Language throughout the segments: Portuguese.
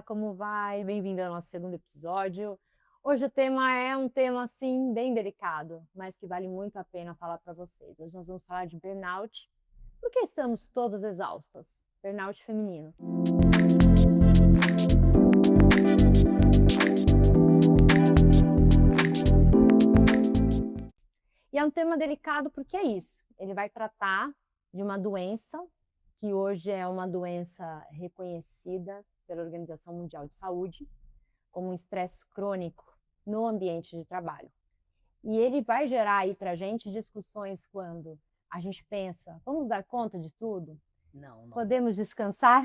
como vai? Bem-vindo ao nosso segundo episódio. Hoje o tema é um tema, assim, bem delicado, mas que vale muito a pena falar para vocês. Hoje nós vamos falar de burnout, porque estamos todas exaustas. Burnout feminino. E é um tema delicado porque é isso, ele vai tratar de uma doença, que hoje é uma doença reconhecida pela Organização Mundial de Saúde, como um estresse crônico no ambiente de trabalho. E ele vai gerar aí para a gente discussões quando a gente pensa, vamos dar conta de tudo? Não. Podemos descansar?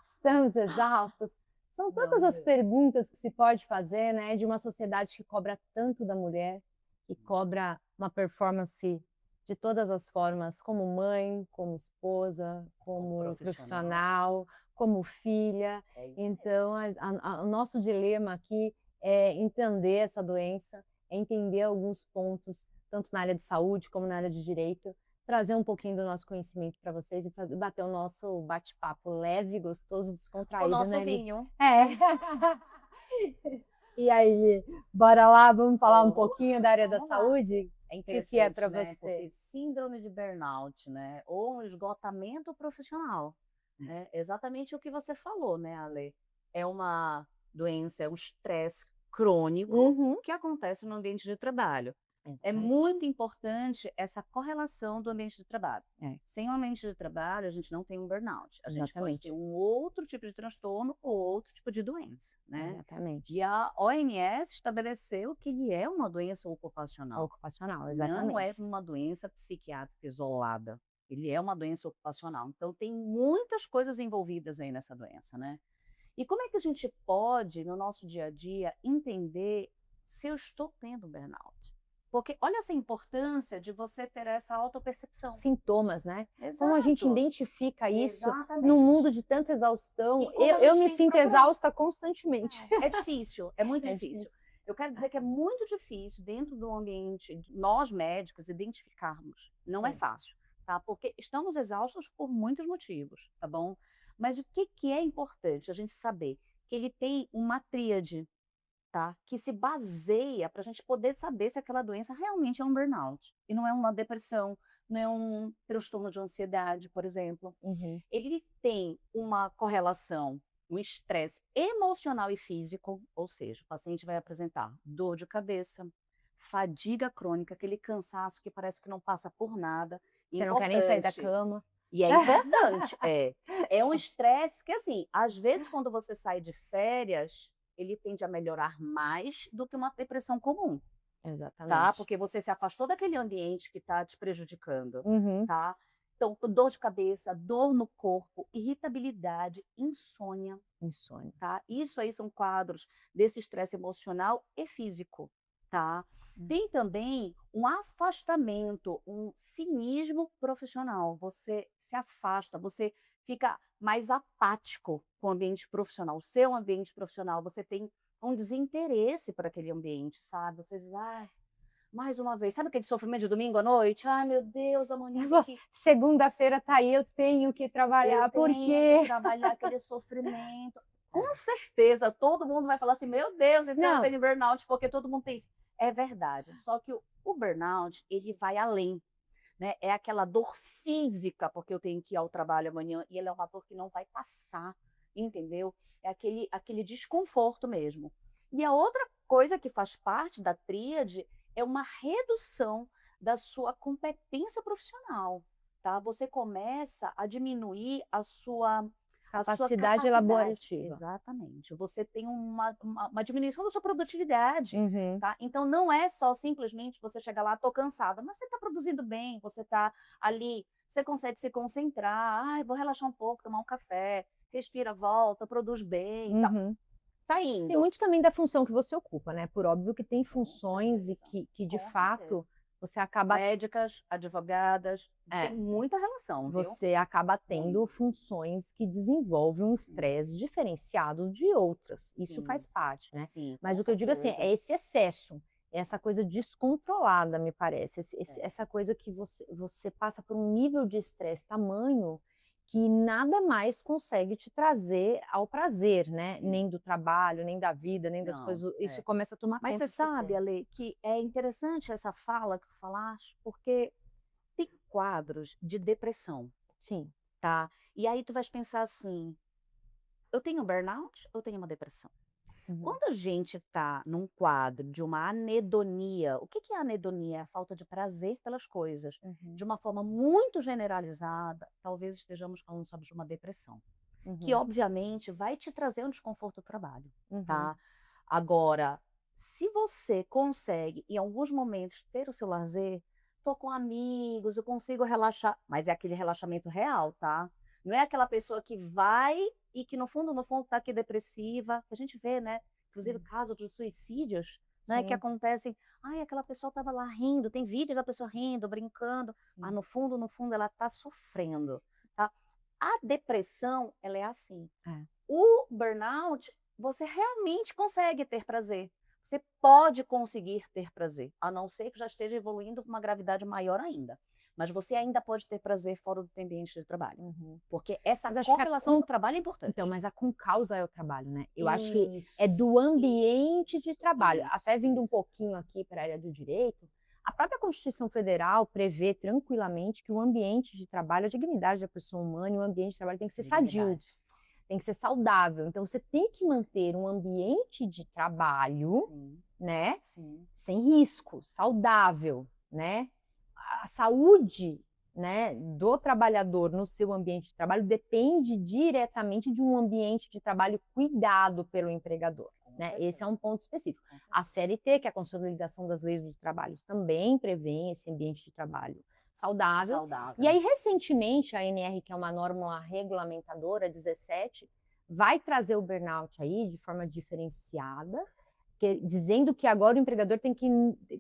Estamos exaustos? São tantas as perguntas que se pode fazer, né, de uma sociedade que cobra tanto da mulher, que cobra uma performance de todas as formas, como mãe, como esposa, como profissional, como filha. Então, o nosso dilema aqui é entender essa doença, é entender alguns pontos, tanto na área de saúde como na área de direito, trazer um pouquinho do nosso conhecimento para vocês e bater o nosso bate-papo leve, gostoso, descontraído. O nosso né, vinho. É. E aí, bora lá, vamos falar um pouquinho da área da saúde? É O interessante, que é para né? você? Porque síndrome de burnout, né? Ou um esgotamento profissional, né? Exatamente o que você falou, né, Ale? É uma doença, é um estresse crônico que acontece no ambiente de trabalho. É muito importante essa correlação do ambiente de trabalho. Sem o ambiente de trabalho, a gente não tem um burnout. A gente pode ter um outro tipo de transtorno ou outro tipo de doença, né? Exatamente. E a OMS estabeleceu que ele é uma doença ocupacional. Ocupacional, exatamente. Não é uma doença psiquiátrica isolada. Ele é uma doença ocupacional. Então, tem muitas coisas envolvidas aí nessa doença, né? E como é que a gente pode, no nosso dia a dia, entender se eu estou tendo burnout? Porque olha essa importância de você ter essa autopercepção. Sintomas, né? Exato. Como a gente identifica isso Exatamente. no mundo de tanta exaustão. Eu me sinto exausta constantemente. É difícil, é muito difícil. Eu quero dizer que é muito difícil dentro do ambiente, nós médicos, identificarmos. Não é fácil, tá? Porque estamos exaustos por muitos motivos, tá bom? Mas o que é importante a gente saber? Que ele tem uma tríade, tá? Que se baseia para a gente poder saber se aquela doença realmente é um burnout. E não é uma depressão, não é um transtorno de ansiedade, por exemplo. Ele tem uma correlação, um estresse emocional e físico, ou seja, o paciente vai apresentar dor de cabeça, fadiga crônica, aquele cansaço que parece que não passa por nada. Você não quer nem sair da cama. E é importante, é um estresse que, assim, às vezes quando você sai de férias, ele tende a melhorar mais do que uma depressão comum. Exatamente. Tá? Porque você se afastou daquele ambiente que está te prejudicando, tá? Então, dor de cabeça, dor no corpo, irritabilidade, insônia, tá? Isso aí são quadros desse estresse emocional e físico, tá? Tem também um afastamento, um cinismo profissional. Você se afasta, você fica mais apático com o ambiente profissional. O seu ambiente profissional, você tem um desinteresse para aquele ambiente, sabe? Você diz, mais uma vez, sabe aquele sofrimento de domingo à noite? Ai, meu Deus, amanhã segunda-feira tá aí, eu tenho que trabalhar, por quê? Tenho que trabalhar aquele sofrimento. Com certeza, todo mundo vai falar assim, meu Deus, então eu tenho burnout, porque todo mundo tem isso. É verdade, só que o burnout, ele vai além, né? É aquela dor física, porque eu tenho que ir ao trabalho amanhã, e ele é uma dor que não vai passar, entendeu? É aquele desconforto mesmo. E a outra coisa que faz parte da tríade é uma redução da sua competência profissional, tá? Você começa a diminuir a sua capacidade elaborativa. Exatamente. Você tem uma diminuição da sua produtividade, tá? Então, não é só simplesmente você chegar lá, tô cansada, mas você está produzindo bem, você está ali, você consegue se concentrar, vou relaxar um pouco, tomar um café, respira, volta, produz bem, tá indo. Tem muito também da função que você ocupa, né? Por óbvio que tem funções e que de fato você acaba... Médicas, advogadas, tem muita relação, viu? Você acaba tendo funções que desenvolvem um estresse diferenciado de outras. Isso faz parte, né? Mas o que eu digo assim, é esse excesso, essa coisa descontrolada, me parece. Essa coisa que você passa por um nível de estresse tamanho que nada mais consegue te trazer ao prazer, né? Sim. Nem do trabalho, nem da vida, nem das Não, coisas. Isso é. começa a tomar Mas tempo você de sabe, você. Ale, que é interessante essa fala que tu falaste, porque tem quadros de depressão, Sim. tá? E aí tu vais pensar assim, eu tenho burnout ou eu tenho uma depressão? Uhum. Quando a gente está num quadro de uma anedonia, o que que é anedonia? É a falta de prazer pelas coisas. Uhum. De uma forma muito generalizada, talvez estejamos falando sobre uma depressão, que Uhum. obviamente vai te trazer um desconforto do trabalho, Uhum. tá? Agora, se você consegue, em alguns momentos, ter o seu lazer, tô com amigos, eu consigo relaxar, mas é aquele relaxamento real, tá? Não é aquela pessoa que vai e que no fundo tá aqui depressiva, que a gente vê, né? Inclusive Sim. casos de suicídios, né? Que Sim. acontecem, ai, aquela pessoa tava lá rindo, tem vídeos da pessoa rindo, brincando, mas Sim. no fundo ela tá sofrendo, tá? A depressão, ela é assim. É. O burnout, você realmente consegue ter prazer. Você pode conseguir ter prazer, a não ser que já esteja evoluindo para uma gravidade maior ainda. Mas você ainda pode ter prazer fora do teu ambiente de trabalho. Uhum. Porque essa Mas acho que correlação com o trabalho é importante. então, mas a com causa é o trabalho, né? Eu acho que Isso, é do ambiente de trabalho. isso, Até vindo um isso. pouquinho aqui para a área do direito, a própria Constituição Federal prevê tranquilamente que o ambiente de trabalho, a dignidade da pessoa humana e o ambiente de trabalho tem que ser sadio, Dignidade. tem que ser saudável. Então, você tem que manter um ambiente de trabalho, Sim, né? sim. Sem risco, saudável, né? A saúde, né, do trabalhador no seu ambiente de trabalho depende diretamente de um ambiente de trabalho cuidado pelo empregador, Com né? Esse é certeza, um ponto específico. com certeza. A CLT, que é a Consolidação das Leis dos Trabalhos, também prevê esse ambiente de trabalho saudável. E Saudável. aí, recentemente, a ANR, que é uma norma regulamentadora, 17, vai trazer o burnout aí de forma diferenciada, dizendo que agora o empregador tem que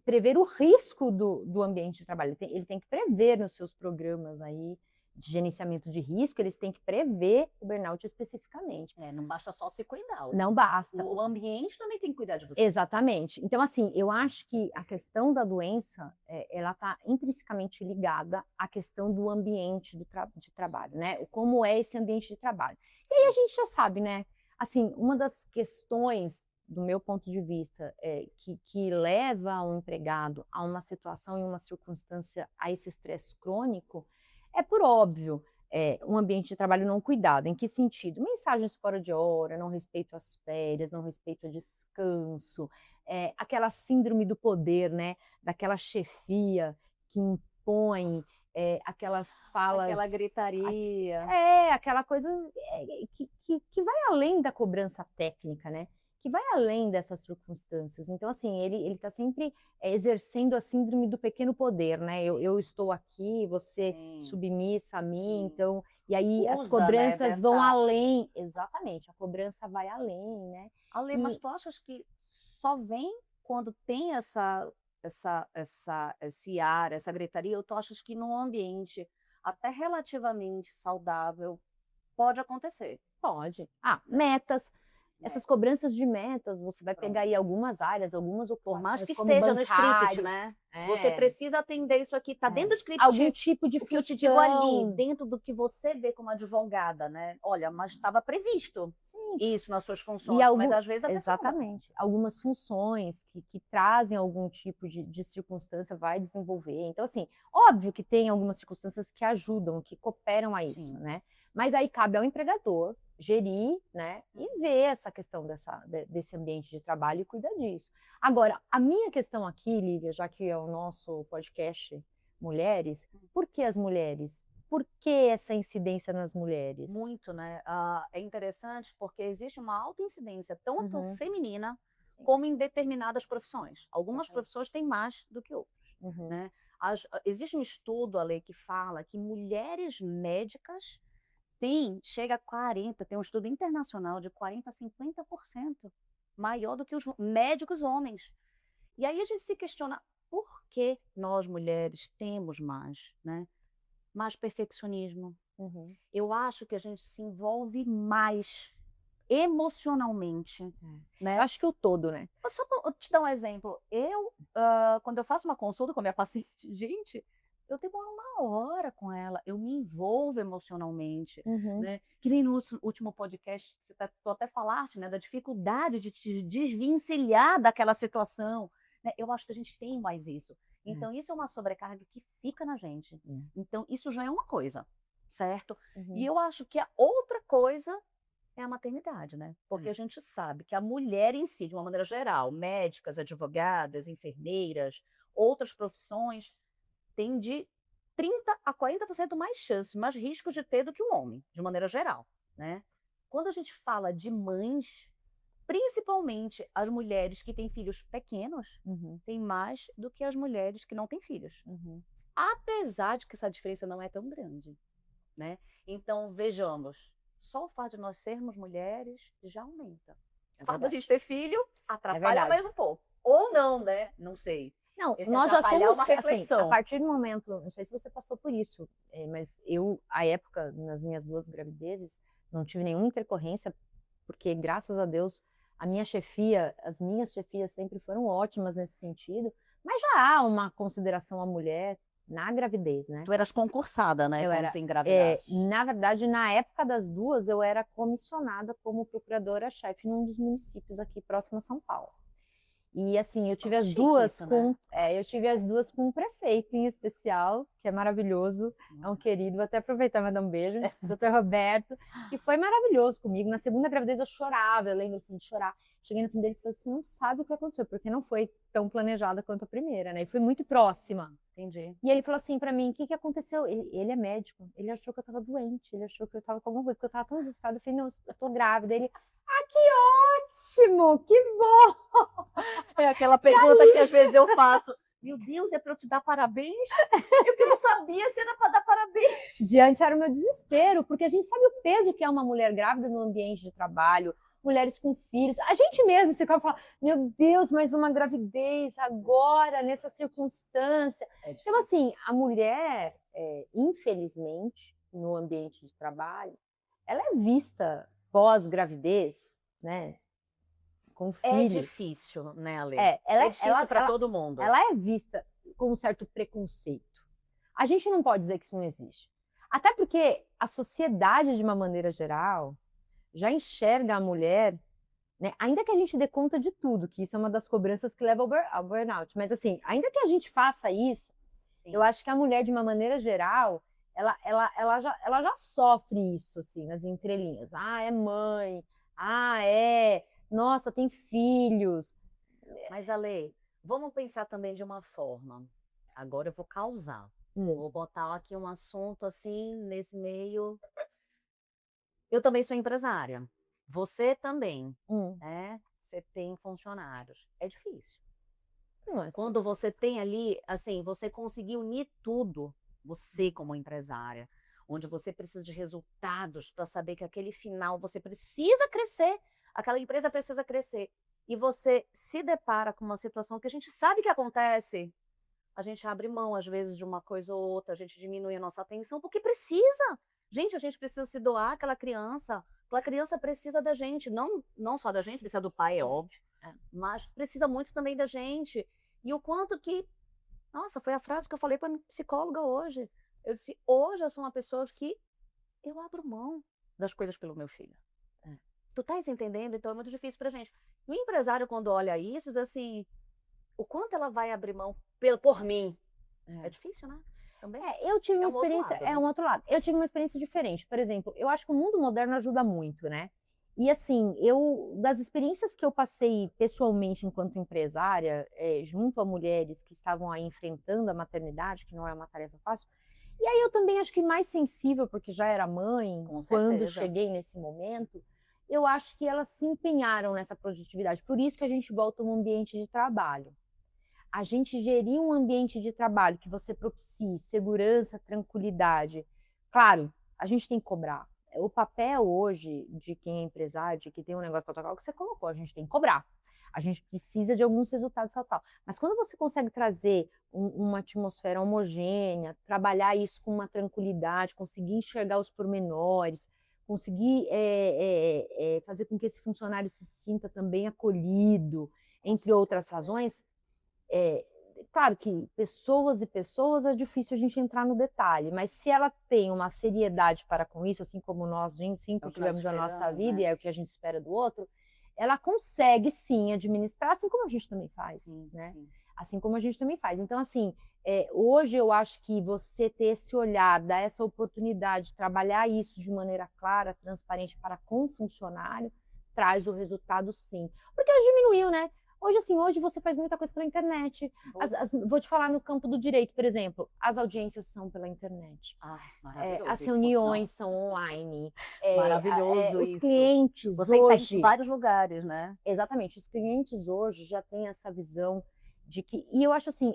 prever o risco do ambiente de trabalho. Ele tem que prever nos seus programas aí de gerenciamento de risco, eles têm que prever o burnout especificamente. É, não basta só se cuidar. Não basta. O ambiente também tem que cuidar de você. Exatamente. Então, assim, eu acho que a questão da doença, ela está intrinsecamente ligada à questão do ambiente de trabalho, né? Como é esse ambiente de trabalho. E aí a gente já sabe, né? Assim, uma das questões, do meu ponto de vista, que leva um empregado a uma situação e uma circunstância, a esse estresse crônico, é por óbvio, um ambiente de trabalho não cuidado. Em que sentido? Mensagens fora de hora, não respeito às férias, não respeito ao descanso, aquela síndrome do poder, né? Daquela chefia que impõe aquelas falas. Aquela gritaria. Aquela coisa que vai além da cobrança técnica, né? Que vai além dessas circunstâncias. Então, assim, ele está sempre exercendo a síndrome do pequeno poder, né? Eu estou aqui, você Sim, submissa a mim, sim. então. E aí as Usa, né, cobranças vão dessa... além. Exatamente, a cobrança vai além, né? Ale, mas tu achas que só vem quando tem esse ar, essa gritaria, ou tu achas que num ambiente até relativamente saudável pode acontecer? Pode. Metas. Essas cobranças de metas, você vai pegar Pronto. aí algumas áreas, algumas Por mais ocupações que como seja no script, bancários. né? Você precisa atender isso aqui, tá dentro do Algum script. tipo de O que eu te digo ali, função. dentro do que você vê como advogada, né? Olha, mas estava previsto Sim. isso nas suas E funções, mas às vezes a pessoa não dá conta. exatamente. Algumas funções que trazem algum tipo de circunstância vai desenvolver. Então, assim, óbvio que tem algumas circunstâncias que ajudam, que cooperam a isso, Sim. né? Mas aí cabe ao empregador gerir, né? E ver essa questão desse ambiente de trabalho e cuidar disso. Agora, a minha questão aqui, Lívia, já que é o nosso podcast Mulheres, por que as mulheres? Por que essa incidência nas mulheres? Muito, né? É interessante porque existe uma alta incidência, tanto Uhum. feminina Sim. como em determinadas profissões. Algumas Exatamente. profissões têm mais do que outras, Uhum. né? Existe um estudo, Ale, que fala que mulheres médicas chega a 40%, tem um estudo internacional de 40% a 50% maior do que os médicos homens. E aí a gente se questiona por que nós mulheres temos mais, né? Mais perfeccionismo. Uhum. Eu acho que a gente se envolve mais emocionalmente, né? Eu acho que o todo, né? Só para te dar um exemplo, quando eu faço uma consulta com a minha paciente, gente, eu demoro uma hora com ela, eu me envolvo emocionalmente, Uhum. né? Que nem no último podcast, tu até falaste, né, da dificuldade de te desvencilhar daquela situação, né? Eu acho que a gente tem mais isso. Então, isso é uma sobrecarga que fica na gente. Então, isso já é uma coisa, certo? E Uhum. eu acho que a outra coisa é a maternidade, né? Porque a gente sabe que a mulher em si, de uma maneira geral, médicas, advogadas, enfermeiras, outras profissões, tem de 30 a 40% mais chance, mais riscos de ter do que o homem, de maneira geral, né? Quando a gente fala de mães, principalmente as mulheres que têm filhos pequenos, Uhum. têm mais do que as mulheres que não têm filhos. Uhum. Apesar de que essa diferença não é tão grande, né? Então, vejamos, só o fato de nós sermos mulheres já aumenta. O fato da gente ter filho atrapalha verdade. mais um pouco. Ou não, né? Não sei. Não, Esse nós já atrapalhar é somos, uma assim, a reflexão. partir do momento, não sei se você passou por isso, mas eu, à época, nas minhas 2 gravidezes, não tive nenhuma intercorrência, porque graças a Deus, a minha chefia, as minhas chefias sempre foram ótimas nesse sentido, mas já há uma consideração à mulher na gravidez, né? Tu eras concursada, né? Eu Quando era, tu engravidaste. na verdade, na época das 2, eu era comissionada como procuradora-chefe num dos municípios aqui próximo a São Paulo. E assim, eu tive as Chique duas isso, com, né? eu tive as duas com um prefeito em especial, que é maravilhoso, é um querido, vou até aproveitar e mandar um beijo, Dr. Roberto, que foi maravilhoso comigo. Na segunda gravidez eu chorava, eu lembro assim de chorar. Cheguei no fim dele e falei assim, não sabe o que aconteceu, porque não foi tão planejada quanto a primeira, né? E foi muito próxima. Entendi. E ele falou assim pra mim, o que que aconteceu? Ele é médico, ele achou que eu tava doente, ele achou que eu tava com alguma coisa, porque eu tava tão desesperada. Eu falei, não, eu tô grávida. Ele, que ótimo, que bom! É aquela pergunta que às vezes eu faço. Meu Deus, é para eu te dar parabéns? Eu que não sabia se era para dar parabéns. Diante era o meu desespero, porque a gente sabe o peso que é uma mulher grávida no ambiente de trabalho, mulheres com filhos. A gente mesmo se fala, meu Deus, mais uma gravidez agora, nessa circunstância. Então, assim, a mulher, infelizmente, no ambiente de trabalho, ela é vista pós-gravidez, né? Com É filhos. difícil, né, Ale? Ela É difícil para todo mundo. Ela é vista com um certo preconceito. A gente não pode dizer que isso não existe. Até porque a sociedade, de uma maneira geral, já enxerga a mulher, né? Ainda que a gente dê conta de tudo, que isso é uma das cobranças que leva ao burnout. Mas assim, ainda que a gente faça isso, eu acho que a mulher, de uma maneira geral, ela já sofre isso, assim, nas entrelinhas. Ah, é mãe. Ah, nossa, tem filhos. Mas, Ale, vamos pensar também de uma forma. Agora eu vou causar. Vou botar aqui um assunto assim, nesse meio. Eu também sou empresária. Você também, né? Você tem funcionários. É difícil. Nossa. Quando você tem ali, assim, você conseguir unir tudo, você como empresária, onde você precisa de resultados para saber que aquele final você precisa crescer, aquela empresa precisa crescer, e você se depara com uma situação que a gente sabe que acontece, a gente abre mão às vezes de uma coisa ou outra, a gente diminui a nossa atenção, porque precisa. Gente, a gente precisa se doar àquela criança precisa da gente, não só da gente, precisa do pai, é óbvio, mas precisa muito também da gente. E o quanto que, nossa, foi a frase que eu falei para minha psicóloga hoje. Eu disse, hoje eu sou uma pessoa que eu abro mão das coisas pelo meu filho. Tu estás entendendo? Então é muito difícil pra gente. E o empresário, quando olha isso, diz assim, o quanto ela vai abrir mão por mim? É difícil, né? Também. Eu tive uma um outro experiência, lado, né? um outro lado. Eu tive uma experiência diferente. Por exemplo, eu acho que o mundo moderno ajuda muito, né? E assim, das experiências que eu passei pessoalmente enquanto empresária, junto a mulheres que estavam aí enfrentando a maternidade, que não é uma tarefa fácil, e aí eu também acho que mais sensível, porque já era mãe, Com quando certeza. cheguei nesse momento, eu acho que elas se empenharam nessa produtividade. Por isso que a gente volta a um ambiente de trabalho. A gente gerir um ambiente de trabalho que você propicie segurança, tranquilidade. Claro, a gente tem que cobrar. O papel hoje de quem é empresário, de quem tem um negócio para tocar, o que você colocou, a gente tem que cobrar. A gente precisa de alguns resultados tal. Mas quando você consegue trazer uma atmosfera homogênea, trabalhar isso com uma tranquilidade, conseguir enxergar os pormenores, conseguir fazer com que esse funcionário se sinta também acolhido, entre outras razões, claro que pessoas e pessoas é difícil a gente entrar no detalhe, mas se ela tem uma seriedade para com isso, assim como nós, gente, É sempre o que nós tivemos a nossa esperamos, vida né? e é o que a gente espera do outro, ela consegue sim administrar, assim como a gente também faz, Sim, né? sim. Assim como a gente também faz. Então, assim, hoje eu acho que você ter esse olhar, dar essa oportunidade de trabalhar isso de maneira clara, transparente para com o funcionário, traz o resultado sim. Porque hoje diminuiu, né? Hoje, assim, hoje você faz muita coisa pela internet. Vou te falar no campo do direito, por exemplo, as audiências são pela internet. Ai, As maravilhoso isso, por sinal. reuniões são online. Maravilhoso Os isso. clientes Você está em hoje, vários lugares, né? exatamente, os clientes hoje já têm essa visão de que, e eu acho assim,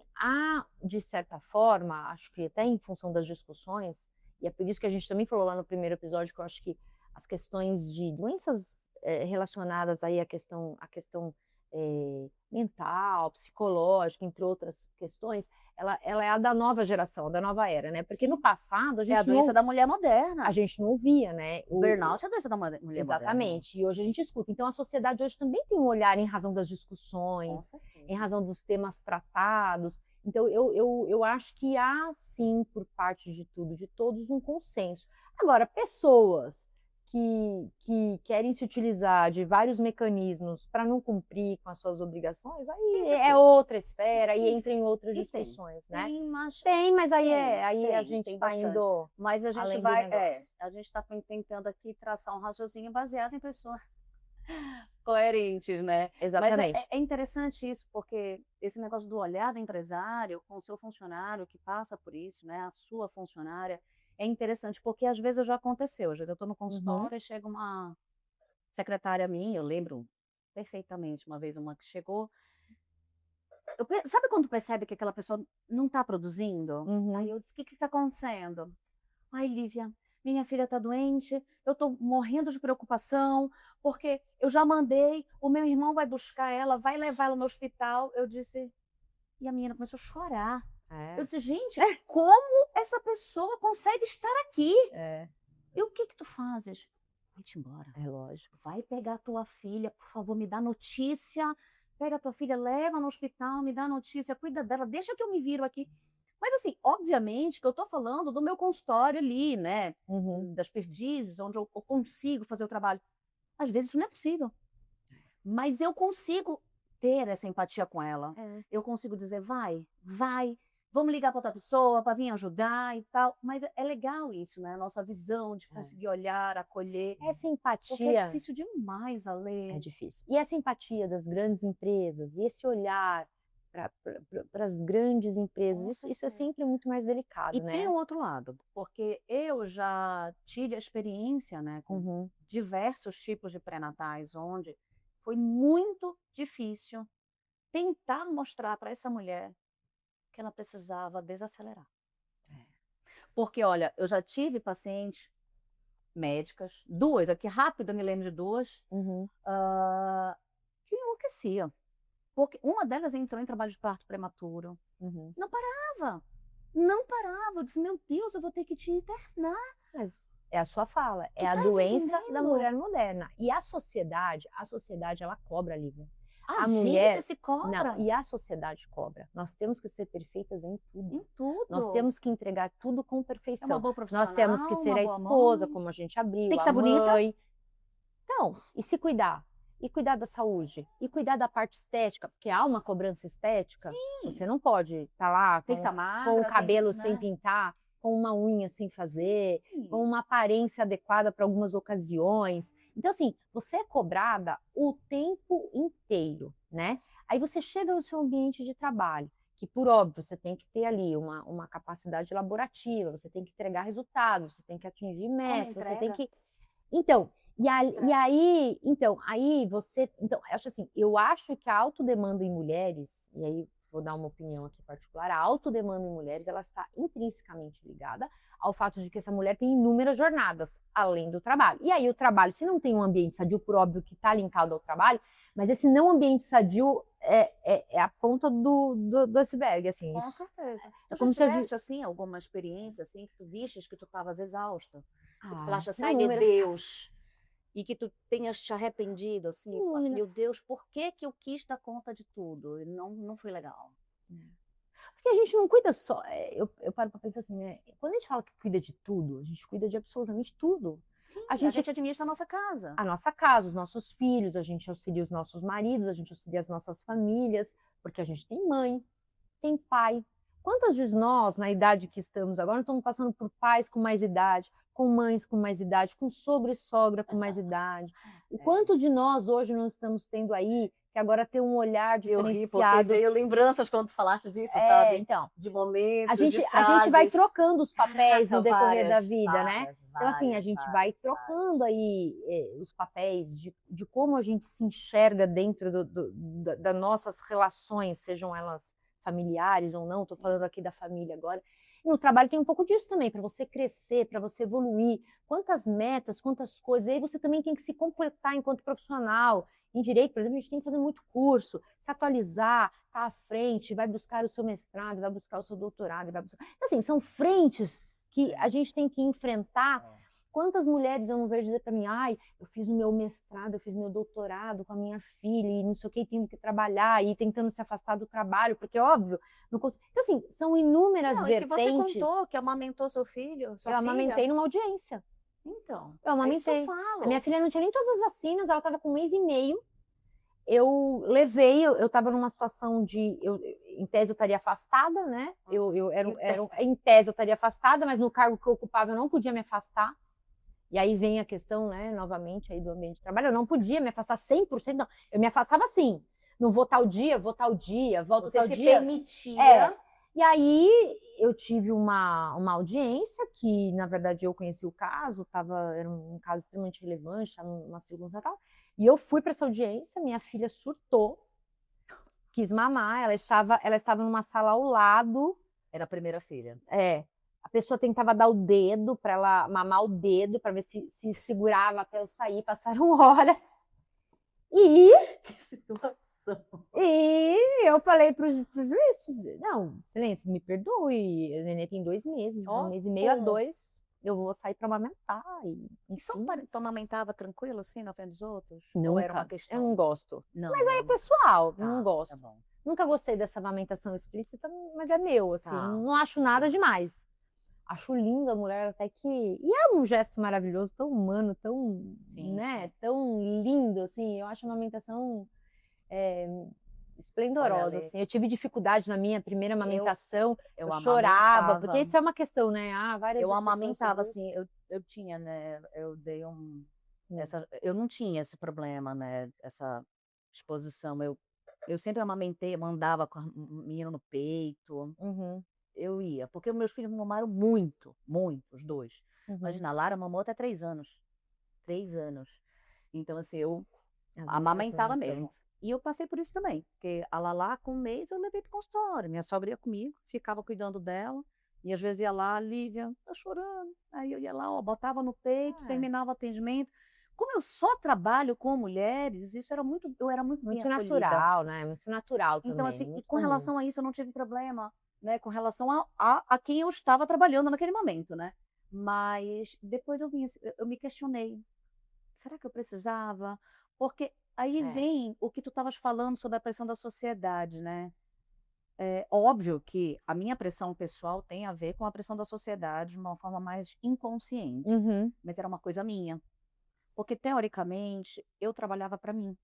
de certa forma, acho que até em função das discussões, e é por isso que a gente também falou lá no primeiro episódio, que eu acho que as questões de doenças relacionadas aí à questão mental, psicológica, entre outras questões, ela é a da nova geração, da nova era, né? Porque no passado É a a doença da mulher moderna. gente não ouvia, né? O burnout é a doença da mulher moderna. Exatamente, e hoje a gente escuta. Então a sociedade hoje também tem um olhar em razão das Com discussões, certeza. em razão dos temas tratados. Então eu acho que há sim, por parte de tudo, de todos, um consenso. Agora, pessoas que querem se utilizar de vários mecanismos para não cumprir com as suas obrigações, aí é outra esfera, aí entra em outras discussões, né? Tem, mas aí a gente tem está bastante. indo Mas a gente além do vai, negócio. a gente está tentando aqui traçar um raciocínio baseado em pessoas coerentes, né? Exatamente. Mas é interessante isso, porque esse negócio do olhar do empresário com o seu funcionário que passa por isso, né? A sua funcionária, é interessante, porque às vezes já aconteceu, às vezes eu estou no consultório e chega uma secretária minha, eu lembro perfeitamente, uma vez uma que chegou, sabe quando percebe que aquela pessoa não está produzindo? Aí eu disse, o que está acontecendo? Ai, Lívia, minha filha está doente, eu estou morrendo de preocupação, porque eu já mandei, o meu irmão vai buscar ela, vai levar ela no hospital. Eu disse, e a menina começou a chorar. Eu disse, gente, como essa pessoa consegue estar aqui? E o que tu fazes? Vai-te embora. É lógico. Vai pegar a tua filha, por favor, me dá notícia. Pega a tua filha, leva no hospital, me dá notícia, cuida dela, deixa que eu me viro aqui. Mas assim, obviamente que eu estou falando do meu consultório ali, né? Das perdizes, onde eu consigo fazer o trabalho. Às vezes isso não é possível. Mas eu consigo ter essa empatia com ela. Eu consigo dizer, vai, vamos ligar para outra pessoa para vir ajudar e tal. Mas é legal isso, né? A nossa visão de conseguir olhar, acolher. Essa Porque é empatia difícil demais a ler. é difícil. E essa empatia das grandes empresas, e esse olhar para as grandes empresas, isso é sempre muito mais delicado, E tem né? um outro lado, porque eu já tive a experiência, né, com diversos tipos de pré-natais, onde foi muito difícil tentar mostrar para essa mulher que ela precisava desacelerar. Porque, olha, eu já tive pacientes médicas, duas, aqui rápido eu me lembro de duas, que enlouqueciam. Porque uma delas entrou em trabalho de parto prematuro. Não parava. Não parava. Eu disse, meu Deus, eu vou ter que te internar. Mas é a sua fala, é a tá doença da entendendo? mulher moderna. E a sociedade ela cobra, Lívia. A mulher gente se cobra. Não, e a sociedade cobra. Nós temos que ser perfeitas em tudo. Em tudo. Nós temos que entregar tudo com É uma perfeição. boa profissional, Nós temos que ser uma a boa esposa, mãe. como a gente abriu, Tem que a estar bonita. mãe. Então, e se cuidar? E cuidar da saúde? E cuidar da parte estética? Porque há uma cobrança estética. Sim. Você não pode estar lá Tem que estar magra. com o cabelo tem, sem né? pintar, com uma unha sem fazer, Sim. com uma aparência adequada para algumas ocasiões. Então, assim, você é cobrada o tempo inteiro, né? Aí você chega no seu ambiente de trabalho, que por óbvio você tem que ter ali uma capacidade elaborativa, você tem que entregar resultados, você tem que atingir metas, você tem que... Então, eu acho que a autodemanda em mulheres, e aí vou dar uma opinião aqui particular, a autodemanda em mulheres, ela está intrinsecamente ligada ao fato de que essa mulher tem inúmeras jornadas, além do trabalho. E aí o trabalho, se não tem um ambiente sadio, por óbvio que está linkado ao trabalho, mas esse não ambiente sadio é a ponta do iceberg, assim. Com certeza. É Tu como já se tiveste, assim, alguma experiência, assim, que tu vistes que tu estavas exausta? Que tu falaste assim, ai, meu inúmeras. Deus. E que tu tenhas te arrependido, assim, Inúmeras. meu Deus, por que que eu quis dar conta de tudo? E não foi legal. Porque a gente não cuida só. Eu paro para pensar assim, né? Quando a gente fala que cuida de tudo, a gente cuida de absolutamente tudo. Sim, A a gente gente administra a nossa casa. a nossa casa, os nossos filhos, a gente auxilia os nossos maridos, a gente auxilia as nossas famílias, porque a gente tem mãe, tem pai. Quantas de nós, na idade que estamos agora, não estamos passando por pais com mais idade, com mães com mais idade, com sogro e sogra com mais idade? O quanto de nós hoje não estamos tendo aí, que agora tem um olhar Eu ri, porque diferenciado? veio lembranças quando tu falaste isso, sabe? Então, De momentos, a gente vai frases. trocando os papéis no Caraca, decorrer da várias, vida, né? várias, Então, assim, a gente vai trocando aí os papéis de como a gente se enxerga dentro das nossas relações, sejam elas familiares ou não, estou falando aqui da família agora. E no trabalho tem um pouco disso também, para você crescer, para você evoluir. Quantas metas, quantas coisas. E aí você também tem que se completar enquanto profissional. Em direito, por exemplo, a gente tem que fazer muito curso, se atualizar, estar à frente, vai buscar o seu mestrado, vai buscar o seu doutorado, vai buscar... Assim, são frentes que a gente tem que enfrentar. Quantas mulheres eu não vejo dizer para mim, ai, eu fiz o meu mestrado, eu fiz meu doutorado com a minha filha, e não sei o que, tendo que trabalhar, e tentando se afastar do trabalho, porque, óbvio, não consigo... Então, assim, são inúmeras Não, vertentes. E que você contou que amamentou seu filho, sua Eu filha. amamentei numa audiência. Então, Eu amamentei. é isso que eu falo. A minha filha não tinha nem todas as vacinas, ela estava com 1 mês e meio. Eu levei, eu estava numa situação em tese eu estaria afastada, né? Em tese eu estaria afastada, mas no cargo que eu ocupava eu não podia me afastar. E aí vem a questão, né, novamente aí do ambiente de trabalho, eu não podia me afastar 100%, não. Eu me afastava assim, não vou tal dia, volto tal dia. Você se permitia. E aí eu tive uma audiência que, na verdade, eu conheci o caso, era um caso extremamente relevante, estava numa circunstância tal, e eu fui para essa audiência, minha filha surtou, quis mamar, ela estava numa sala ao lado. Era a primeira filha. A pessoa tentava dar o dedo para ela mamar o dedo, para ver se segurava até eu sair, passaram horas. Que situação. E eu falei para os juízes, não, excelência, me perdoe, a nenê tem 2 meses, 1 mês e meio a 2, eu vou sair para amamentar. E só tu amamentava tranquilo, assim, na frente dos outros? Nunca. Ou era uma questão? Eu não gosto. Não, mas aí é pessoal, não gosto. Tá bom. Nunca gostei dessa amamentação explícita, mas é meu, assim, não acho nada demais. Acho linda a mulher até que... E é um gesto maravilhoso, tão humano, tão, né, tão lindo, assim, eu acho a amamentação... esplendorosa, assim. Eu tive dificuldade na minha primeira amamentação, eu chorava, porque isso é uma questão, né? Eu amamentava, assim, eu tinha, né? Eu dei eu não tinha esse problema, né? Essa exposição. Eu sempre amamentei, mandava com o menino no peito. Eu ia, porque meus filhos mamaram muito, os dois. Imagina, a Lara mamou até 3 anos. 3 anos. Então, assim, eu amamentava mesmo. E eu passei por isso também, porque a Lala, com 1 mês, eu levei para o consultório. Minha sogra ia comigo, ficava cuidando dela. E às vezes ia lá, Lívia, tá chorando. Aí eu ia lá, ó, botava no peito, terminava o atendimento. Como eu só trabalho com mulheres, eu era muito bem acolhida. Natural, né? Muito natural também. Então, assim, e com relação a isso, eu não tive problema, né? Com relação a quem eu estava trabalhando naquele momento, né? Mas depois eu me questionei. Será que eu precisava? Porque aí vem o que tu estavas falando sobre a pressão da sociedade, né? É óbvio que a minha pressão pessoal tem a ver com a pressão da sociedade de uma forma mais inconsciente, mas era uma coisa minha. Porque, teoricamente, eu trabalhava para mim,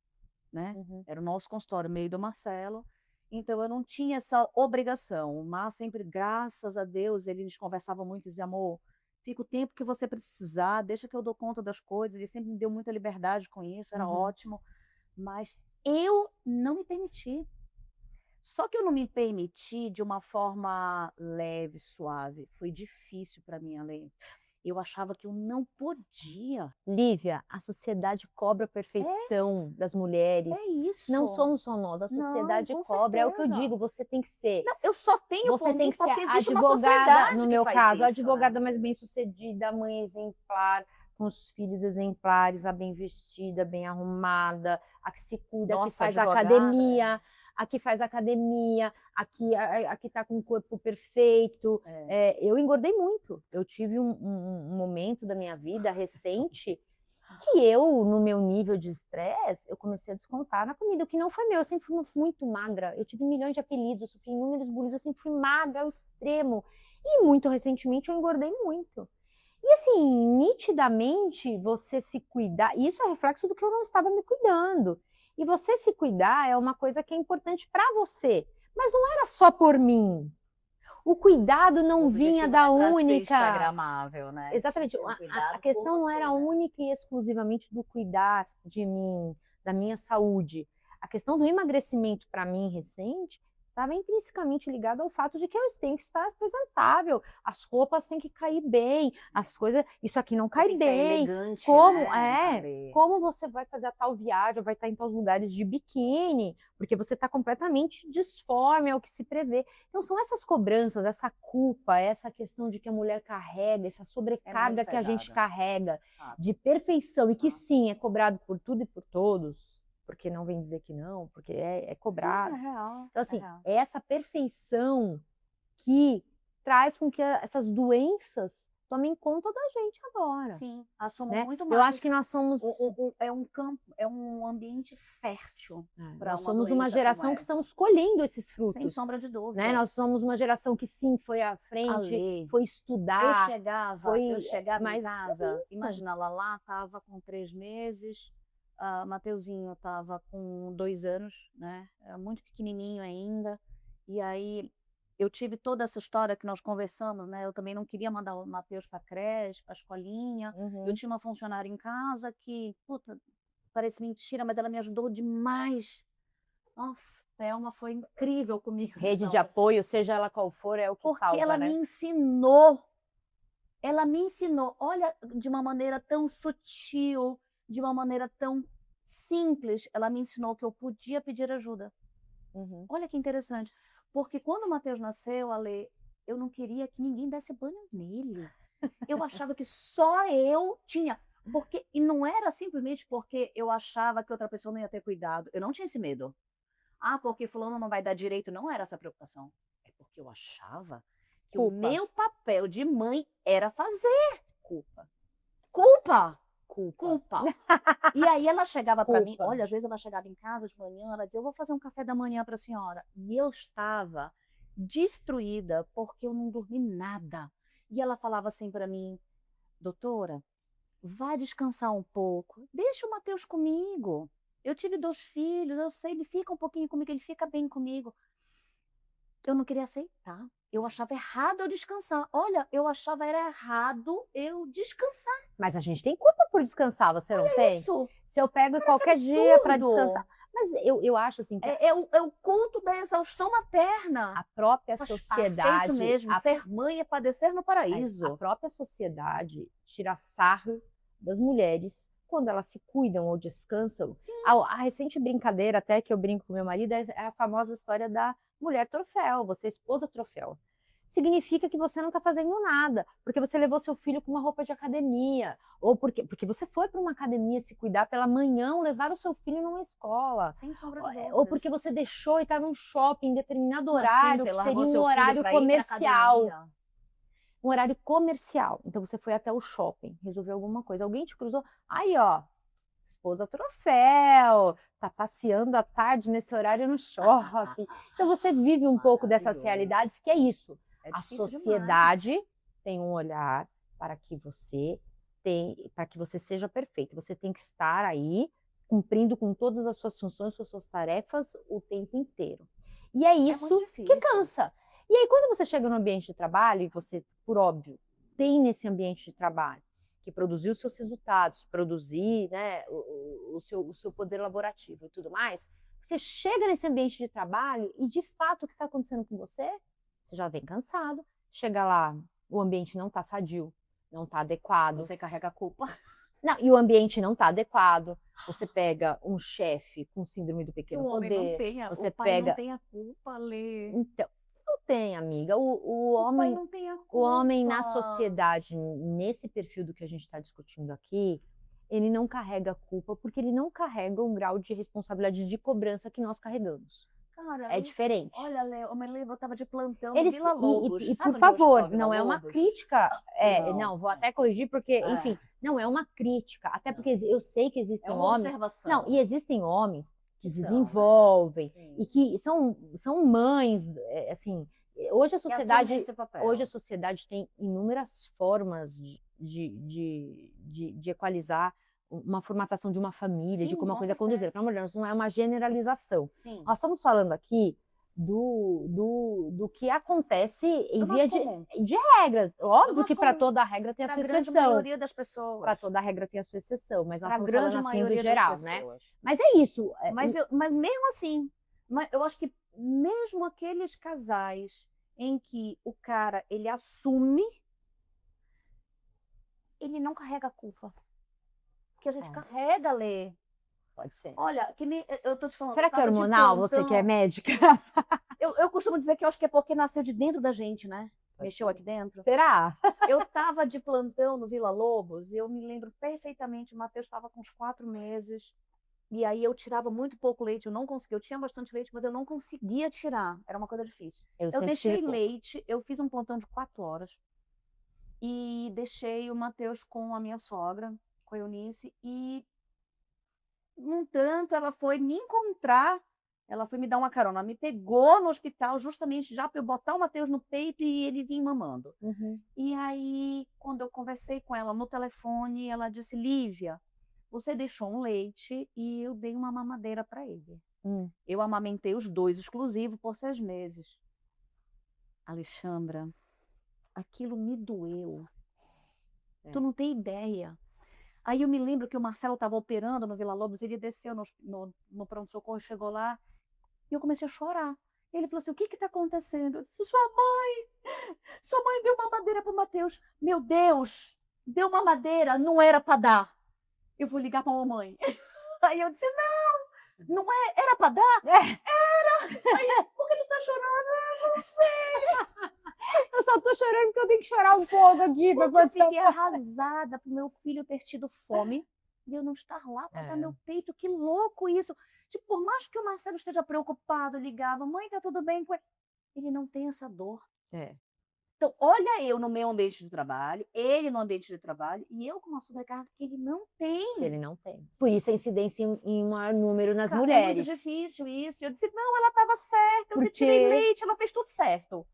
né? Era o nosso consultório, meio do Marcelo, então eu não tinha essa obrigação, mas sempre, graças a Deus, ele nos conversava muito e dizia, amor, fica o tempo que você precisar, deixa que eu dou conta das coisas, ele sempre me deu muita liberdade com isso, era ótimo, mas eu não me permiti. Só que eu não me permiti de uma forma leve, suave. Foi difícil para mim, Ale. Eu achava que eu não podia. Lívia, a sociedade cobra a perfeição das mulheres. É isso. Não somos só nós, a sociedade cobra. É o que eu digo, você tem que ser. Não, eu só tenho você tem que ser advogada, no meu caso, a advogada né? mais bem-sucedida, a mãe exemplar, com os filhos exemplares, a bem vestida, bem arrumada, a que se cuida, a que faz academia. A que faz academia, a que tá com o corpo perfeito. Eu engordei muito. Eu tive um momento da minha vida recente que eu, no meu nível de estresse, eu comecei a descontar na comida, o que não foi meu. Eu sempre fui muito magra. Eu tive milhões de apelidos, eu sofri inúmeros bullies, eu sempre fui magra ao extremo. E muito recentemente eu engordei muito. E assim, nitidamente, você se cuidar, isso é reflexo do que eu não estava me cuidando. E você se cuidar é uma coisa que é importante para você, mas não era só por mim. O cuidado O não vinha objetivo da não é pra ser única. instagramável, né? Tinha que Exatamente. ser um A cuidado por questão não você, era né? única e exclusivamente do cuidar de mim, da minha saúde. A questão do emagrecimento para mim recente estava intrinsecamente ligada ao fato de que eu tenho que estar apresentável, as roupas têm que cair bem, as coisas, isso aqui não Você cai tem que estar bem. elegante, Como né? como você vai fazer a tal viagem, vai estar em tal lugares de biquíni, porque você está completamente disforme ao que se prevê. Então são essas cobranças, essa culpa, essa questão de que a mulher carrega, essa sobrecarga que a gente pesada. carrega Fato. de perfeição e que Ah. sim, é cobrado por tudo e por todos, porque não vem dizer que não, porque é cobrado. Sim, é real. Então assim, real. é essa perfeição que traz com que essas doenças tomem conta da gente agora. Sim, assumam Né? muito Eu mais. acho que nós somos É um campo, é um ambiente fértil para nós uma somos uma doença geração como que essa. estamos colhendo esses Sem frutos. sombra de dúvida. Né? Nós somos uma geração que sim, foi à A frente, lei. foi Eu estudar, chegava em mas casa, isso. imagina, a Lalá estava com 3 meses, Mateuzinho estava com 2 anos, né? Era muito pequenininho ainda. E aí eu tive toda essa história que nós conversamos, né? Eu também não queria mandar o Mateus para creche, para escolinha. Eu tinha uma funcionária em casa que, puta, parece mentira, mas ela me ajudou demais. Nossa, a Thelma foi incrível comigo. Rede de apoio, seja ela qual for, é o que Porque salva, ela né? me ensinou. Ela me ensinou, olha, de uma maneira tão sutil, de uma maneira tão simples, ela me ensinou que eu podia pedir ajuda. Olha que interessante. Porque quando o Mateus nasceu, Ale, eu não queria que ninguém desse banho nele. Eu achava que só eu tinha. E não era simplesmente porque eu achava que outra pessoa não ia ter cuidado. Eu não tinha esse medo. Porque fulano não vai dar direito. Não era essa a preocupação. É porque eu achava que o meu papel de mãe era fazer. Culpa. E aí ela chegava para mim, olha, às vezes ela chegava em casa de manhã, ela dizia, eu vou fazer um café da manhã para a senhora. E eu estava destruída porque eu não dormi nada. E ela falava assim para mim, doutora, vai descansar um pouco, deixa o Mateus comigo. Eu tive 2 filhos, eu sei, ele fica um pouquinho comigo, ele fica bem comigo. Eu não queria aceitar. Eu achava errado eu descansar. Olha, eu achava era errado eu descansar. Mas a gente tem culpa por descansar, você não tem? Isso. Se eu pego qualquer dia para descansar. Mas eu acho assim que é o culto da exaustão materna. A própria Faz sociedade. Parte, é isso mesmo. Ser mãe é padecer no paraíso. A própria sociedade tira sarro das mulheres quando elas se cuidam ou descansam. A recente brincadeira, até que eu brinco com meu marido, é a famosa história da mulher troféu, você é esposa troféu. Significa que você não está fazendo nada, porque você levou seu filho com uma roupa de academia, ou porque você foi para uma academia se cuidar pela manhã, ou levar o seu filho numa escola. Sem sombra de dúvidas. Ou porque você deixou e está num shopping em determinado horário, que seria um horário comercial. Um horário comercial. Então você foi até o shopping, resolveu alguma coisa. Alguém te cruzou, aí ó, esposa troféu, tá passeando à tarde nesse horário no shopping. Então você vive um pouco dessas realidades, que é isso. A sociedade tem um olhar para que você seja perfeito. Você tem que estar aí cumprindo com todas as suas funções, com as suas tarefas o tempo inteiro. E é isso que cansa. E aí, quando você chega no ambiente de trabalho, e você, por óbvio, tem nesse ambiente de trabalho que produzir os seus resultados, produzir, né, o seu poder laborativo e tudo mais, você chega nesse ambiente de trabalho e, de fato, o que está acontecendo com você? Você já vem cansado, chega lá, o ambiente não está sadio, não está adequado. Você carrega a culpa. Não, e o ambiente não está adequado. Você pega um chefe com síndrome do pequeno poder. O pai não tem a culpa, Lê. Então, não tem, amiga. O pai não tem a culpa. O homem na sociedade, nesse perfil do que a gente está discutindo aqui, ele não carrega a culpa porque ele não carrega um grau de responsabilidade de cobrança que nós carregamos. Cara, É diferente. olha, Léo, eu me lembro, eu tava de plantão Eles, no Vila Lobos. e Sabe por onde é o favor, Hospital Vila não é uma Lobos? crítica. Não. Não, vou até corrigir, porque, enfim, não é uma crítica. Até porque eu sei que É existem uma homens. observação. Não, e existem homens que Que são, né? desenvolvem Sim. e que são mães, assim. Hoje a Que assumem sociedade, esse papel. hoje a sociedade tem inúmeras formas de equalizar uma formatação de uma família, de Sim, como a com coisa é certeza. conduzida. Pelo amor de Deus, não é uma generalização. Sim. Nós estamos falando aqui do que acontece em Do via mais comum. de regra. Óbvio mais que para comum. toda regra tem a Pra sua grande exceção. maioria das pessoas. Para toda regra tem a sua exceção, mas nós Pra estamos grande falando assim do maioria geral, das né? pessoas. Mas é isso. Mesmo assim, eu acho que mesmo aqueles casais em que o cara, ele assume, ele não carrega a culpa. Porque a gente carrega, Lê. Pode ser. Olha, que nem eu tô te falando. Será que é hormonal, você que é médica? Eu costumo dizer que eu acho que é porque nasceu de dentro da gente, né? Mexeu aqui dentro. Será? Eu tava de plantão no Vila Lobos e eu me lembro perfeitamente, o Matheus estava com uns 4 meses. E aí eu tirava muito pouco leite, eu não conseguia. Eu tinha bastante leite, mas eu não conseguia tirar. Era uma coisa difícil. Eu sempre deixei tive pouco. leite, eu fiz um plantão de 4 horas. E deixei o Matheus com a minha sogra, com a Eunice. E, no tanto, ela foi me encontrar. Ela foi me dar uma carona. Ela me pegou no hospital, justamente já para eu botar o Matheus no peito e ele vir mamando. Uhum. E aí, quando eu conversei com ela no telefone, ela disse: Lívia, você deixou um leite e eu dei uma mamadeira para ele. Eu amamentei os 2 exclusivo por 6 meses. Alexandra, aquilo me doeu. Tu não tem ideia. Aí eu me lembro que o Marcelo estava operando no Vila Lobos, ele desceu no pronto-socorro, chegou lá, e eu comecei a chorar. Ele falou assim: o que está acontecendo? Eu disse: sua mãe deu mamadeira para o Matheus. Meu Deus, deu mamadeira, não era para dar. Eu vou ligar para a mamãe. Aí eu disse: não é, era para dar? Era! Aí, por que tu tá chorando? Eu não sei. Eu só tô chorando porque eu tenho que chorar um pouco aqui. Porque eu fiquei arrasada pro meu filho ter tido fome e eu não estar lá para dar meu peito. Que louco isso! Tipo, por mais que o Marcelo esteja preocupado, ligava: mãe, tá tudo bem com ele? Ele não tem essa dor. Então, olha eu no meu ambiente de trabalho, ele no ambiente de trabalho, e eu com uma sobrecarga que ele não tem. Ele não tem. Por isso a incidência em maior número nas Cara, mulheres. É muito difícil isso. Eu disse: não, ela estava certa, eu Porque... tirei leite, ela fez tudo certo.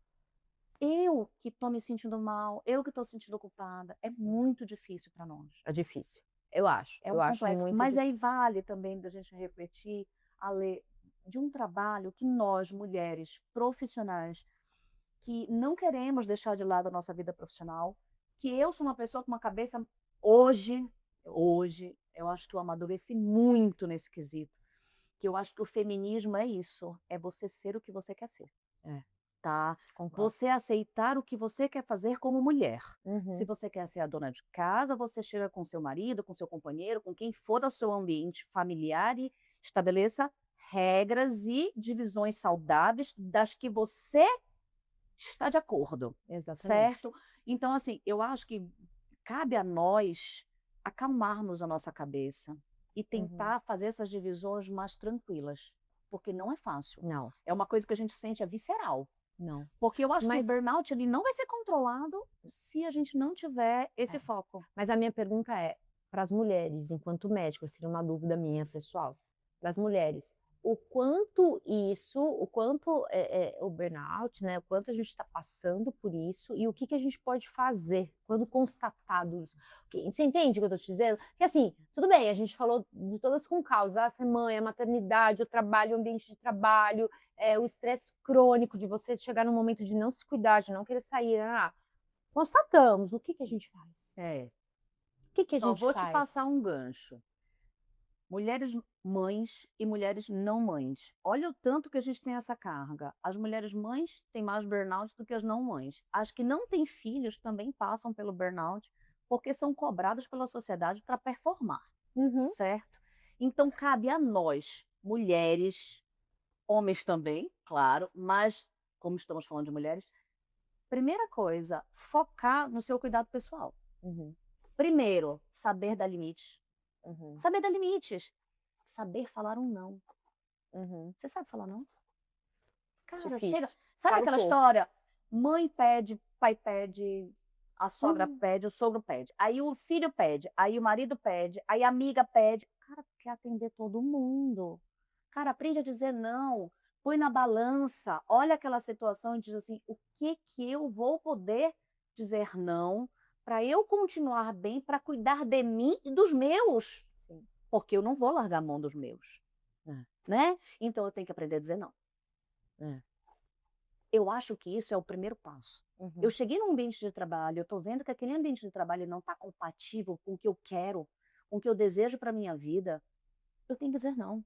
Eu que estou me sentindo mal, eu que estou sentindo culpada, é muito difícil para nós. É difícil. Eu acho. É eu acho complexo. muito Mas difícil. aí vale também da gente refletir, Ale, de um trabalho que nós, mulheres profissionais, que não queremos deixar de lado a nossa vida profissional, que eu sou uma pessoa com uma cabeça hoje, eu acho que eu amadureci muito nesse quesito, que eu acho que o feminismo é isso, é você ser o que você quer ser. Tá? Você aceitar o que você quer fazer como mulher. Se você quer ser a dona de casa, você chega com seu marido, com seu companheiro, com quem for do seu ambiente familiar e estabeleça regras e divisões saudáveis das que você está de acordo. Exatamente. Certo? Então, assim, eu acho que cabe a nós acalmarmos a nossa cabeça e tentar fazer essas divisões mais tranquilas. Porque não é fácil. Não. É uma coisa que a gente sente, é visceral. Não. Porque eu acho que o burnout ele não vai ser controlado se a gente não tiver esse foco. Mas a minha pergunta é, para as mulheres, enquanto médica, seria uma dúvida minha, pessoal, para as mulheres, o quanto o burnout, né, o quanto a gente está passando por isso e o que a gente pode fazer quando constatado isso. Você entende o que eu estou te dizendo? Porque assim, tudo bem, a gente falou de todas com causa, a ser mãe, a maternidade, o trabalho, o ambiente de trabalho, o estresse crônico de você chegar num momento de não se cuidar, de não querer sair, constatamos, o que a gente faz? O que a gente faz? Só vou te passar um gancho. Mulheres mães e mulheres não mães. Olha o tanto que a gente tem essa carga. As mulheres mães têm mais burnout do que as não mães. As que não têm filhos também passam pelo burnout porque são cobradas pela sociedade para performar, certo? Então cabe a nós, mulheres, homens também, claro, mas como estamos falando de mulheres, primeira coisa, focar no seu cuidado pessoal. Primeiro, saber dar limites. Saber dar limites. Saber falar um não. Você sabe falar não? Cara, Difícil. chega. Sabe Para um aquela pouco. história? Mãe pede, pai pede, a sogra Uhum. pede, o sogro pede. Aí o filho pede, aí o marido pede, aí a amiga pede. Cara, quer atender todo mundo. Cara, aprende a dizer não. Põe na balança, olha aquela situação e diz assim: o que que eu vou poder dizer não para eu continuar bem, para cuidar de mim e dos meus? Sim. Porque eu não vou largar a mão dos meus, É. né? Então eu tenho que aprender a dizer não. É. Eu acho que isso é o primeiro passo. Uhum. Eu cheguei num ambiente de trabalho, eu estou vendo que aquele ambiente de trabalho não está compatível com o que eu quero, com o que eu desejo para minha vida. Eu tenho que dizer não.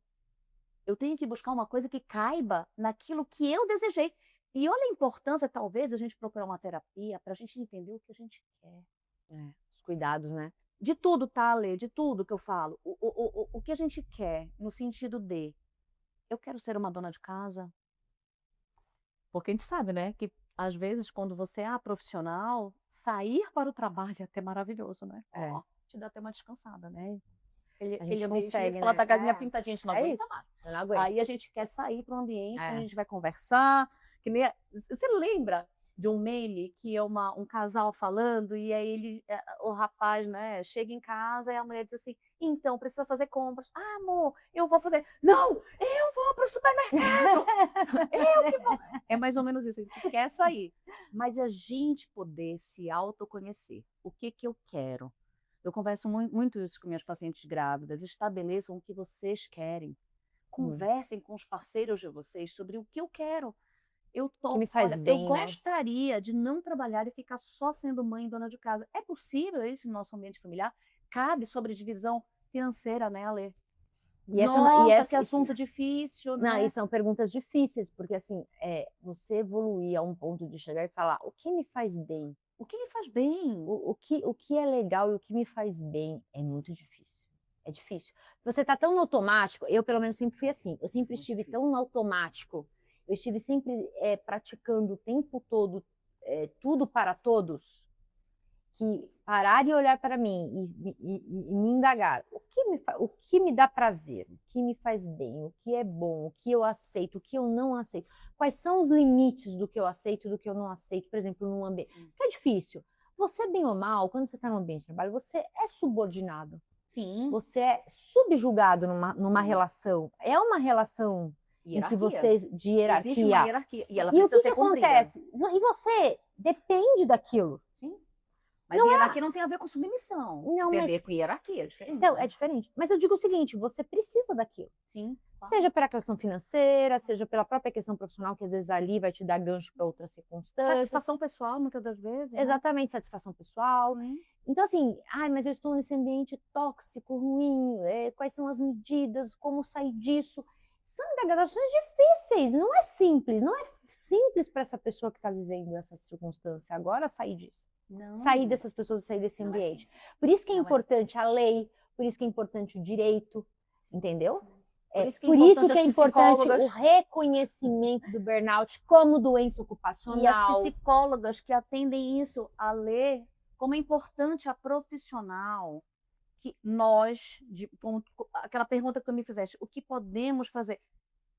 Eu tenho que buscar uma coisa que caiba naquilo que eu desejei. E olha a importância, talvez, a gente procurar uma terapia para a gente entender o que a gente quer. É. Os cuidados, né? De tudo, tá, Lê? De tudo que eu falo. O que a gente quer, no sentido de, eu quero ser uma dona de casa. Porque a gente sabe, né, que às vezes quando você é profissional, sair para o trabalho é até maravilhoso, né? É. Ó, te dá até uma descansada, né? É isso. Ele, A gente ele mesmo consegue, fala, né? tá com a galinha É. pintadinha, a gente não É aguenta isso. mais. Eu não aguento. Aí a gente quer sair para um ambiente onde a É. gente vai conversar. Que nem você lembra de um meme que é um casal falando e aí o rapaz, né, chega em casa e a mulher diz assim: então, precisa fazer compras. Ah, amor, eu vou fazer. Não, eu vou para o supermercado. Eu que vou. É mais ou menos isso. A gente quer sair. Mas a gente poder se autoconhecer. O que que eu quero? Eu converso muito isso com minhas pacientes grávidas. Estabeleçam o que vocês querem. Conversem com os parceiros de vocês sobre o que eu quero. Que me faz Olha, eu bem, né? gostaria de não trabalhar e ficar só sendo mãe e dona de casa. É possível isso no nosso ambiente familiar? Cabe sobre divisão financeira, né, Alê? E Nossa, que assunto difícil, Não, né? e são perguntas difíceis, porque assim, você evoluir a um ponto de chegar e falar o que me faz bem, O que me faz bem? o que é legal e o que me faz bem é muito difícil. É difícil. Você tá tão no automático, eu pelo menos sempre fui assim, eu sempre Muito estive difícil. tão no automático, eu estive sempre praticando o tempo todo tudo para todos, que parar e olhar para mim e me indagar o que me dá prazer, o que me faz bem, o que é bom, o que eu aceito, o que eu não aceito, quais são os limites do que eu aceito e do que eu não aceito, por exemplo, num ambiente. Que é difícil. Você, bem ou mal, quando você está no ambiente de trabalho, você é subordinado. Sim. Você é subjugado numa relação. É uma relação em que você de hierarquia. Existe uma hierarquia. E ela E o precisa que ser cumprida. acontece? E você depende daquilo. Sim. Mas hierarquia não tem a ver com submissão. Não, tem a mas ver com hierarquia, é diferente. então, né? é diferente. Mas eu digo o seguinte, você precisa daquilo. Sim. claro. Seja pela questão financeira, seja pela própria questão profissional, que às vezes ali vai te dar gancho para outras circunstâncias. Satisfação pessoal, muitas das vezes. né? Exatamente, satisfação pessoal. Sim. Então, assim, mas eu estou nesse ambiente tóxico, ruim, quais são as medidas, como sair disso? São indagações difíceis, não é simples para essa pessoa que está vivendo essa circunstância agora sair disso. Não. Sair dessas pessoas, sair desse Não é ambiente. Por isso que é Não é importante a lei, por isso que é importante o direito, entendeu? Por isso que é as importante psicólogas- o reconhecimento do burnout como doença ocupacional. E as psicólogas que atendem isso, a ler como é importante a profissional que nós, aquela pergunta que tu me fizeste, o que podemos fazer?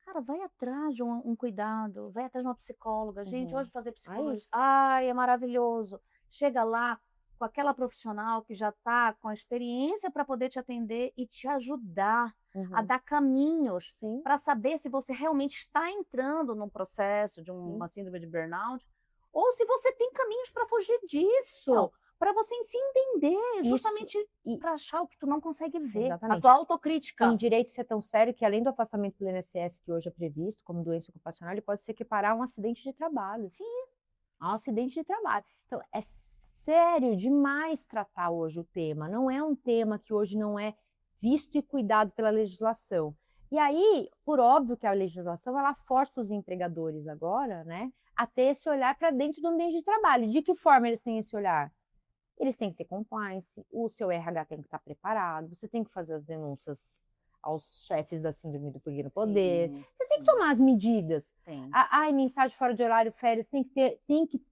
Cara, vai atrás de um cuidado, vai atrás de uma psicóloga. Gente, Uhum. hoje fazer psicologia, isso. ai, é maravilhoso. Chega lá com aquela profissional que já está com a experiência para poder te atender e te ajudar a dar caminhos Sim. para saber se você realmente está entrando num processo de uma síndrome de burnout ou se você tem caminhos para fugir disso, para você se entender, justamente para achar o que tu não consegue ver, Exatamente. a tua autocrítica. Em direito ser tão sério que além do afastamento pelo INSS que hoje é previsto como doença ocupacional, ele pode se equiparar a um acidente de trabalho. Sim. A um acidente de trabalho. Então, é sério demais tratar hoje o tema. Não é um tema que hoje não é visto e cuidado pela legislação. E aí, por óbvio que a legislação, ela força os empregadores agora, né, a ter esse olhar para dentro do ambiente de trabalho. De que forma eles têm esse olhar? Eles têm que ter compliance, o seu RH tem que estar preparado, você tem que fazer as denúncias aos chefes da síndrome do pequeno poder, você tem que tomar as medidas. Mensagem fora de horário, férias, tem que ter.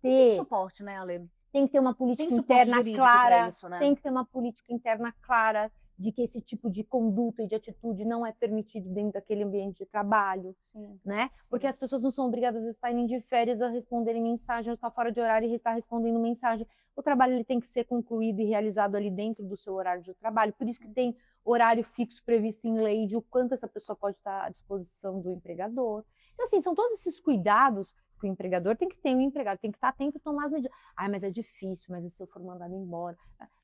Tem suporte, né, Ale? Tem que ter uma política interna clara. Isso, né? Tem que ter uma política interna clara. de que esse tipo de conduta e de atitude não é permitido dentro daquele ambiente de trabalho, Sim. né? Porque as pessoas não são obrigadas a estarem de férias a responderem mensagem, ou estar fora de horário e estar respondendo mensagem. O trabalho ele tem que ser concluído e realizado ali dentro do seu horário de trabalho. Por isso que tem horário fixo previsto em lei de o quanto essa pessoa pode estar à disposição do empregador. Então, assim, são todos esses cuidados que o empregador tem que ter, o empregado tem que estar atento e tomar as medidas. Ah, mas é difícil, mas e se eu for mandado embora?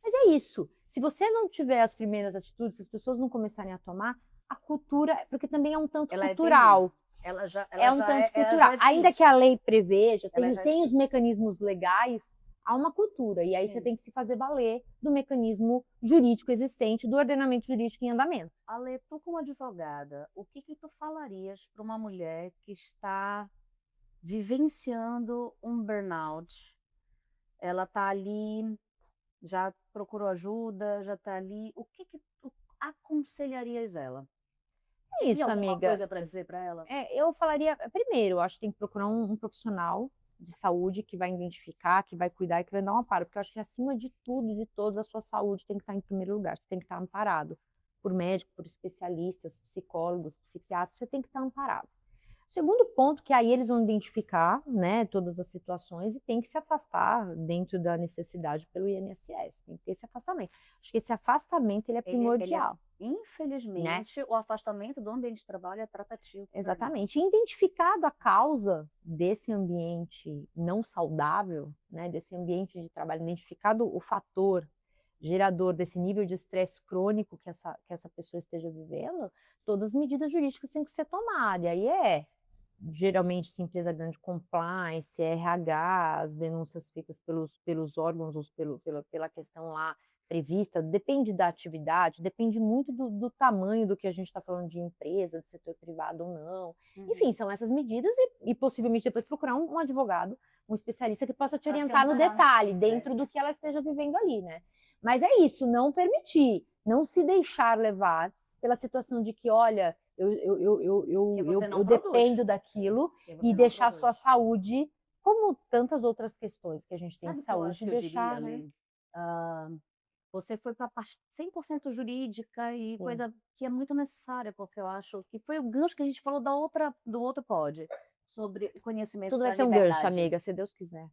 Mas é isso. Se você não tiver as primeiras atitudes, se as pessoas não começarem a tomar, a cultura, porque também é um tanto cultural. Ela já É um já tanto ela cultural. já é Ainda que difícil. a lei preveja, Ela já é tem os difícil. mecanismos legais, há uma cultura. E aí Sim. você tem que se fazer valer do mecanismo jurídico existente, do ordenamento jurídico em andamento. Ale, tu como advogada, o que tu falarias para uma mulher que está vivenciando um burnout? Ela está ali, já procurou ajuda, já está ali. O que tu aconselharias ela? É isso, Tem alguma amiga. coisa para dizer para ela? Eu falaria, primeiro, eu acho que tem que procurar um profissional de saúde que vai identificar, que vai cuidar e que vai dar um amparo, porque eu acho que acima de tudo, de todos, a sua saúde tem que estar em primeiro lugar, você tem que estar amparado por médico, por especialistas, psicólogos, psiquiatras, você tem que estar amparado. Segundo ponto, que aí eles vão identificar, né, todas as situações e tem que se afastar dentro da necessidade pelo INSS, tem que ter esse afastamento. Acho que esse afastamento ele é primordial. Infelizmente, o afastamento do ambiente de trabalho é tratativo. Exatamente. E identificado a causa desse ambiente não saudável, né, desse ambiente de trabalho, identificado o fator gerador desse nível de estresse crônico que essa pessoa esteja vivendo, todas as medidas jurídicas têm que ser tomadas. E aí geralmente, se empresa grande, compliance, RH, as denúncias feitas pelos órgãos, ou pela questão lá prevista, depende da atividade, depende muito do tamanho do que a gente está falando de empresa, de setor privado ou não. Enfim, são essas medidas e possivelmente depois procurar um advogado, um especialista que possa te orientar no detalhe, dentro do que ela esteja vivendo ali, né? Mas é isso, não permitir, não se deixar levar pela situação de que, olha, eu dependo daquilo e deixar a sua saúde, como tantas outras questões que a gente tem de saúde, deixar, né? Você foi para a parte 100% jurídica e Sim. coisa que é muito necessária, porque eu acho que foi o gancho que a gente falou do outro pod, sobre conhecimento Tudo vai traz ser um liberdade. gancho, amiga, se Deus quiser.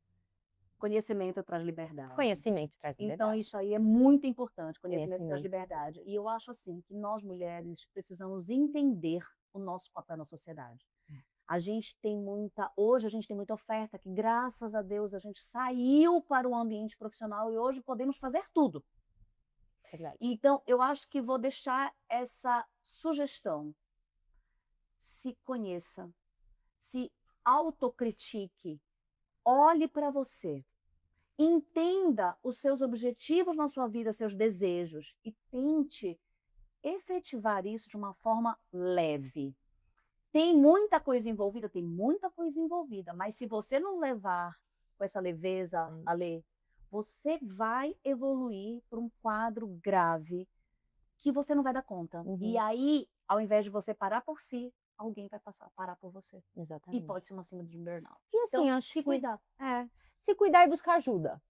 Conhecimento traz liberdade. Conhecimento traz liberdade. Então, isso aí é muito importante, conhecimento traz liberdade. E eu acho assim, que nós mulheres precisamos entender o nosso papel na sociedade. Hoje a gente tem muita oferta, que graças a Deus a gente saiu para o ambiente profissional e hoje podemos fazer tudo. Verdade. Então, eu acho que vou deixar essa sugestão. Se conheça, se autocritique, olhe para você, entenda os seus objetivos na sua vida, seus desejos e tente efetivar isso de uma forma leve. Tem muita coisa envolvida, mas se você não levar com essa leveza a ler, você vai evoluir para um quadro grave que você não vai dar conta. E aí, ao invés de você parar por si, alguém vai parar por você. Exatamente. E pode ser uma síndrome de burnout. E assim, então, acho se cuidar. Se cuidar e buscar ajuda.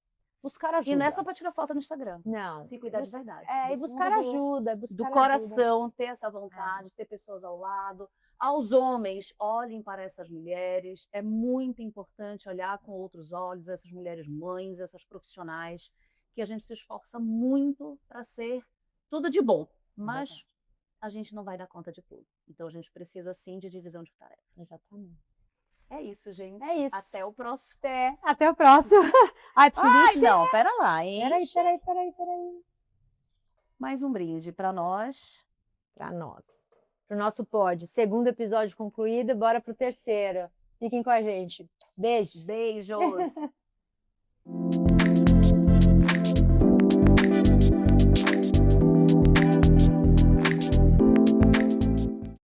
Buscar ajuda. E não é só para tirar foto no Instagram. Não. Se cuidar de verdade. E buscar ajuda. Do coração, ter essa vontade, ter pessoas ao lado. Aos homens, olhem para essas mulheres. É muito importante olhar com outros olhos essas mulheres mães, essas profissionais, que a gente se esforça muito para ser tudo de bom. Mas a gente não vai dar conta de tudo. Então a gente precisa sim de divisão de tarefas. Exatamente. É isso, gente. É isso. Até o próximo. Até o próximo. Ai, não, pera lá, hein? Peraí. Mais um brinde para nós. Para nós. Pro nosso pod. Segundo episódio concluído, bora pro terceiro. Fiquem com a gente. Beijo. Beijos.